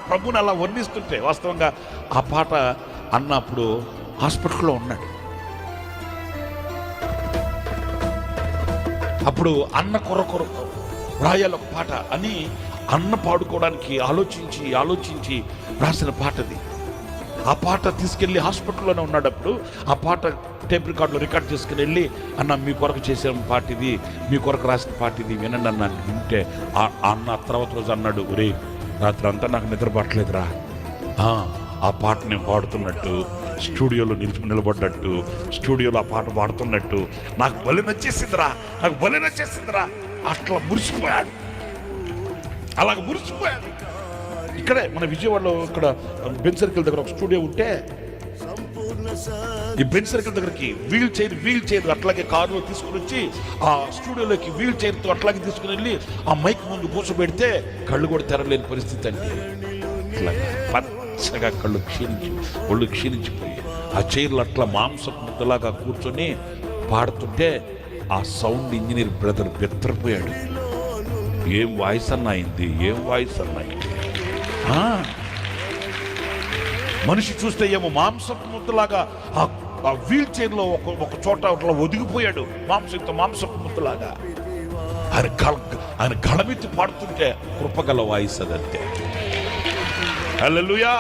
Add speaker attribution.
Speaker 1: ప్రభుని అలా వర్ణిస్తుంటే, వాస్తవంగా ఆ పాట అన్నప్పుడు హాస్పిటల్లో ఉన్నాడు. అప్పుడు అన్న కొరకు రాయాలి ఒక పాట అని అన్న పాడుకోవడానికి ఆలోచించి రాసిన పాటది. ఆ పాట తీసుకెళ్ళి హాస్పిటల్లోనే ఉన్నాడప్పుడు ఆ పాట టేప్ రికార్డులో రికార్డ్ చేసుకుని వెళ్ళి, అన్న మీ కొరకు చేసిన పాట ఇది, మీ కొరకు రాసిన పాట ఇది వినండి అన్న వింటే అన్న తర్వాత రోజు అన్నాడు, ఒరే రాత్రి అంతా నాకు నిద్ర పట్టలేదురా, ఆ పాట నేను పాడుతున్నట్టు స్టూడియోలో నిలబడ్డట్టు స్టూడియోలో ఆ పాట పాడుతున్నట్టు నాకు భలే నచ్చేసిందిరా అట్లా మురిసిపోయాడు. అలాగ మురిసిపోయాడు. ఇక్కడే మన విజయవాడలో ఇక్కడ బెంచ్ సర్కిల్ దగ్గర ఒక స్టూడియో ఉంటే, ఈ బెంచ్ సర్కిల్ దగ్గరికి వీల్ చైర్ అట్లాగే కారులో తీసుకుని వచ్చి ఆ స్టూడియోలోకి వీల్ చైర్తో అట్లాగే తీసుకుని వెళ్ళి ఆ మైక్ ముందు కూర్చోబెడితే కళ్ళు కూడా తెరలేని పరిస్థితి అండి. ఇట్లా పచ్చగా ఒళ్ళు క్షీణించిపోయి ఆ చైర్లు అట్లా మాంసపు ముద్దలాగా కూర్చొని పాడుతుంటే ఆ సౌండ్ ఇంజనీర్ బ్రదర్ బెత్తరపోయాడు. ఏం వాయిస్ అయింది. మనిషి చూస్తే ఏమో మాంసపు ముద్దలాగా ఆ వీల్ చైర్లో ఒక చోట అట్లా ఒదిగిపోయాడు, మాంసపు ముద్దలాగా. ఆయన గళమెత్తి పాడుతుంటే కృపగల వాయిస్ అదంతే. హల్లెలూయా.